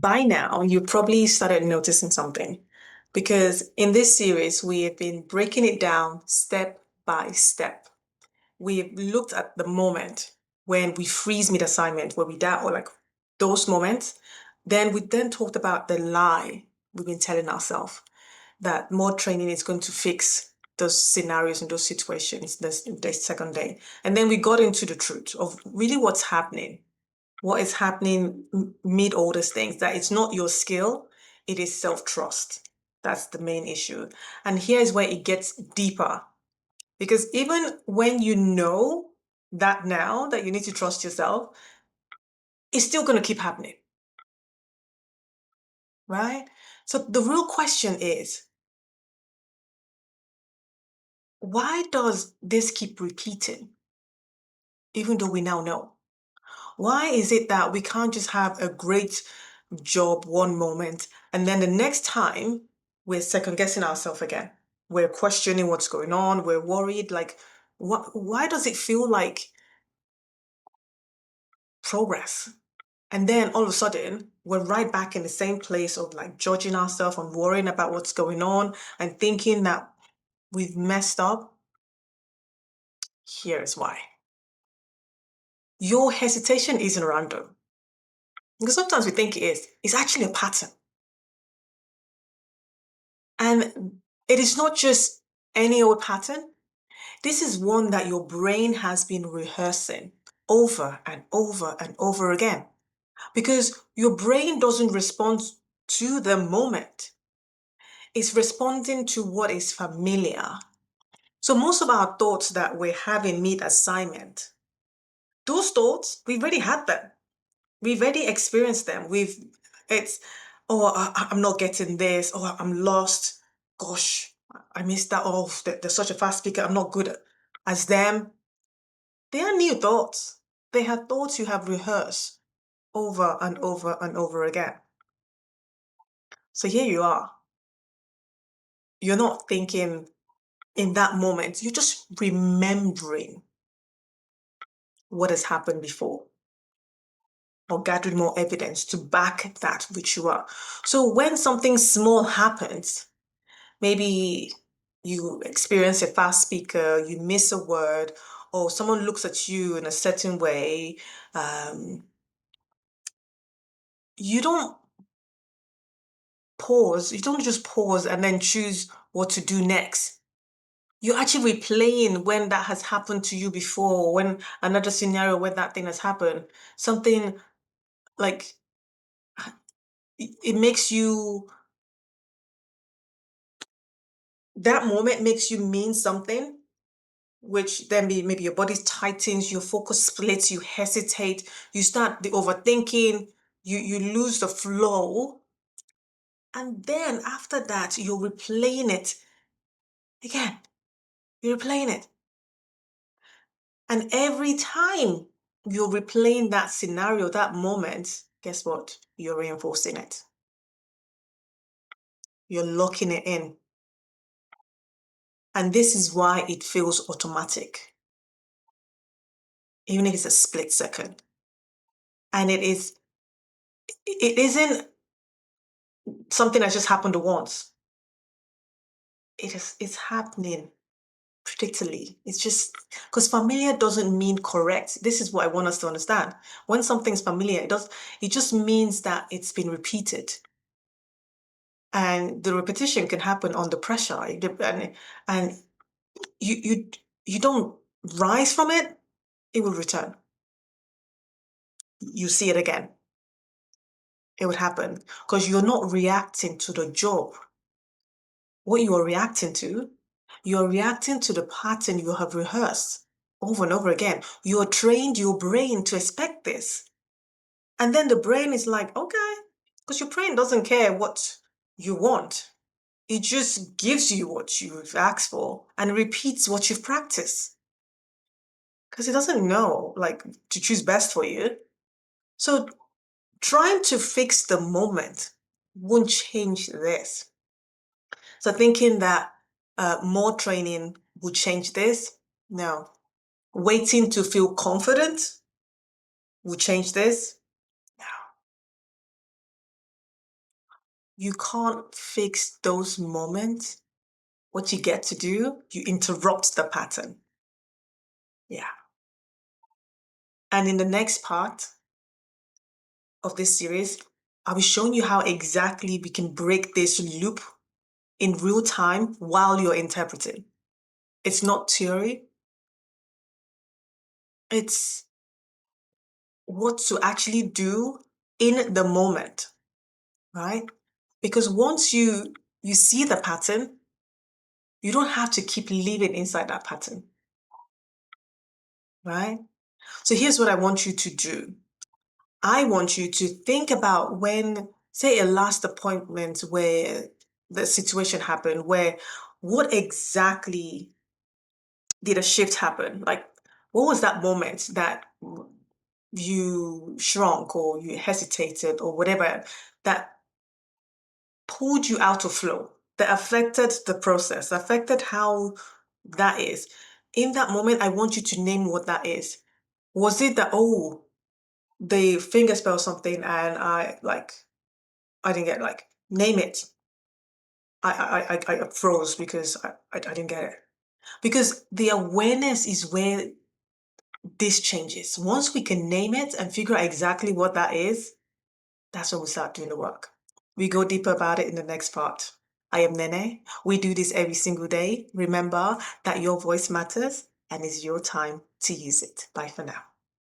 By now, you probably started noticing something because in this series, we have been breaking it down step by step. We've looked at the moment when we freeze mid assignment, where we doubt, or like those moments. Then we talked about the lie we've been telling ourselves that more training is going to fix those scenarios and those situations the second day. And then we got into the truth of really what's happening, what is happening mid all these things, that it's not your skill, it is self-trust. That's the main issue. And here's where it gets deeper. Because even when you know that now that you need to trust yourself, it's still going to keep happening, right? So the real question is, why does this keep repeating, even though we now know? Why is it that we can't just have a great job one moment and then the next time we're second guessing ourselves again? We're questioning what's going on, we're worried. Like, why does it feel like progress? And then all of a sudden, we're right back in the same place of like judging ourselves and worrying about what's going on and thinking that we've messed up. Here's why. Your hesitation isn't random. Because sometimes we think it is. It's actually a pattern. And it is not just any old pattern. This is one that your brain has been rehearsing over and over and over again. Because your brain doesn't respond to the moment. It's responding to what is familiar. So most of our thoughts that we're having mid-assignment, those thoughts, we've already had them. We've already experienced them. It's, oh, I'm not getting this. Oh, I'm lost. Gosh, I missed that. Oh, they're such a fast speaker. I'm not good as them. They are new thoughts. They are thoughts you have rehearsed over and over and over again. So here you are. You're not thinking in that moment. You're just remembering what has happened before or gathering more evidence to back that which you are. So when something small happens, maybe you experience a fast speaker, you miss a word, or someone looks at you in a certain way, um, you don't pause. You don't just pause and then choose what to do next. You're actually replaying when that has happened to you before, when another scenario where that thing has happened. Something like it makes you, that moment makes you mean something, which then maybe your body tightens, your focus splits, you hesitate, you start the overthinking, you lose the flow. And then after that, you're replaying it again. You're replaying it. And every time you're replaying that scenario, that moment, guess what? You're reinforcing it. You're locking it in. And this is why it feels automatic, even if it's a split second. And it isn't something that just happened once. It's happening predictably. It's just because familiar doesn't mean correct. This is what I want us to understand. When something's familiar, it just means that it's been repeated. And the repetition can happen under pressure. And you you you don't rise from it, it will return. You see it again. It would happen because you're not reacting to the job. What you are reacting to, you're reacting to the pattern you have rehearsed over and over again. You're trained your brain to expect this. And then the brain is like, okay, because your brain doesn't care what you want. It just gives you what you've asked for and repeats what you've practiced. Because it doesn't know, like, to choose best for you. So trying to fix the moment won't change this. So thinking that more training would change this, no. Waiting to feel confident will change this, no. you can't fix those moments. What you get to do, you interrupt the pattern. Yeah. And in the next part of this series, I'll be showing you how exactly we can break this loop in real time while you're interpreting. It's not theory. It's what to actually do in the moment, right? Because once you see the pattern, you don't have to keep living inside that pattern, right? So here's what I want you to do. I want you to think about when, say, a last appointment where the situation happened, where what exactly did a shift happen? Like, what was that moment that you shrunk or you hesitated or whatever that pulled you out of flow, that affected the process, affected how that is? In that moment, I want you to name what that is. Was it that, oh, they finger spell something and I didn't get, like, name it. I froze because I didn't get it. Because the awareness is where this changes. Once we can name it and figure out exactly what that is, that's when we start doing the work. We go deeper about it in the next part. I am Nene. We do this every single day. Remember that your voice matters and it's your time to use it. Bye for now.